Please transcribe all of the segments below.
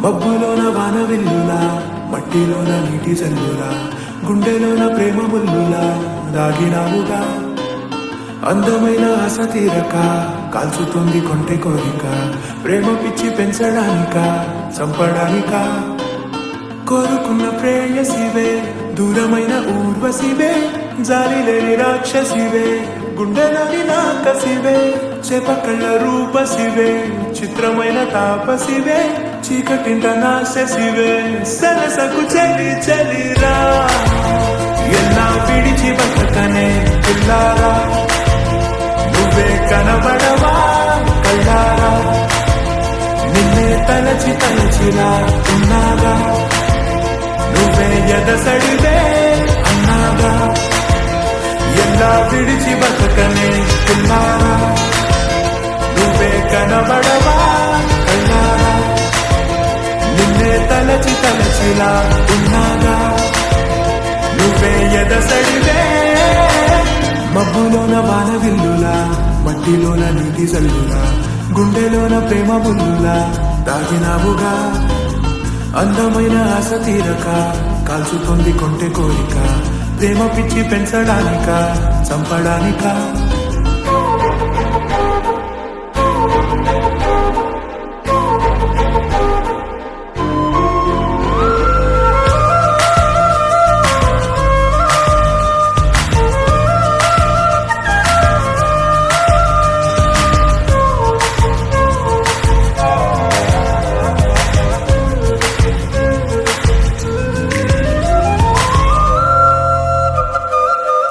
మబ్బులోన వాన వెల్లులా, మట్టిలోన నీటి జల్లులా, గుండెలోన ప్రేమ ముల్లులా దాగినావుగా. అందమైన ఆశ తీరక కాల్చుతుంది కొంటె కోరిక, ప్రేమ పిచ్చి పెంచడానిక చంపడానిక. కోరుకున్న ప్రేయసివే, దూరమైన ఊర్వశివే, జాలి లేని రాక్షసివే, గుండెలోని నాకసివే, చేపకళ్ళ రూపసివే, చిత్రమైన తాపసివే, చీకటింట నాశసివే, సరసకు చలి చలిరా. ఎలా విడిచి బతకనే పిల్లారా, నువ్వే కనబడవా కళ్ళారా, నిన్నే తలచి తలచిలా ఉన్నాగా, నువ్వే ఎదసడివే అన్నాగా. ఎలా విడిచి బతకనే పిల్లారా, నువ్వే కనబడవా కళ్ళారా, నిన్నే తలచి తలచిలా ఉన్నాగా, నువ్వే ఎదసడివే. మబ్బులోన వాన విల్లులా, మట్టిలోన నీటి జల్లులా, గుండెలోన ప్రేమ ముల్లులా దాగినావుగా. అందమైన ఆశ తీరక కాల్చుతుంది కొంటె కోరిక, ప్రేమ పిచ్చి పెంచడానిక చంపడానిక.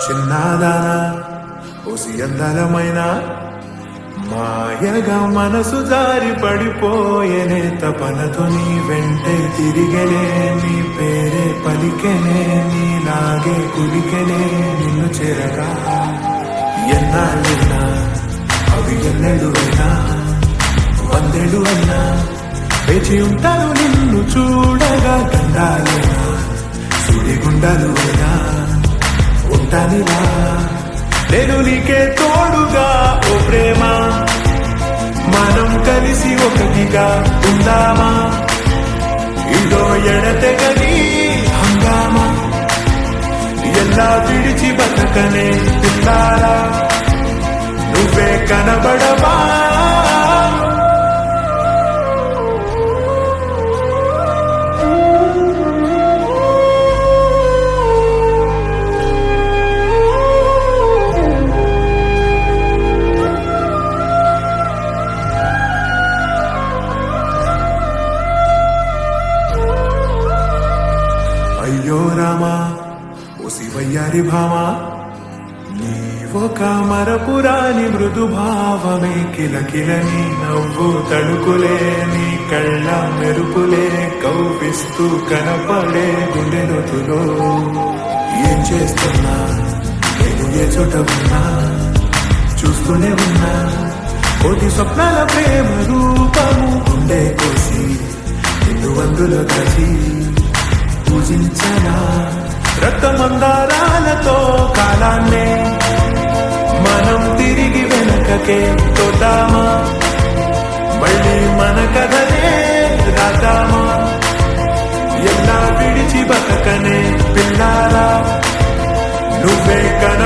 చిన్నదానా ఓసి అందలమైన మాయగా మనసు జారి పడిపోయేనే, తపనతో నీ వెంటే తిరిగేనే, నీ పేరే పలికెనే, నీలాగే కులికెనే నిన్ను చేరగా. ఎన్నాళ్ళైనా అవి ఎన్నెళ్ళు అయినా, వందేళ్ళు అయినా వేచి ఉంటాను నిన్ను చూడగా. గండాలైనా సుడిగుండాలు అయినా ఉంటానిలా, నేను నీకే తోడుగా ఓ ప్రేమ. మనం కలిసి ఒకటిగా ఉందామా, ఇదో ఎడతెగని హంగామా. ఎలా విడిచి బతకనే పిల్లారా, నువ్వే కనబడవా. అయ్యో రామా ఓ శివయ్యారి భామా, నీవొక మరపురాని మృదు భావమే, కిలకిలని నవ్వు తడుకులే, నీ కళ్ళ మెరుపులే కవ్విస్తూ కనపడే గుండె లోతులో. ఏం చేస్తున్నా నేను ఏ చోట ఉన్నా, చూస్తూనే ఉన్నా కోటి స్వప్నాల ప్రేమ రూపము. గుండె కోసి నిన్ను అందులో దాచి పూజించనా, రక్తమందారాలతో కాలాన్నే మనం తిరిగి వెనకకే తోదామా. మళ్ళీ మన కథనే రాదామా, ఎలా విడిచి బతకనే పిల్లారా, నువ్వే కన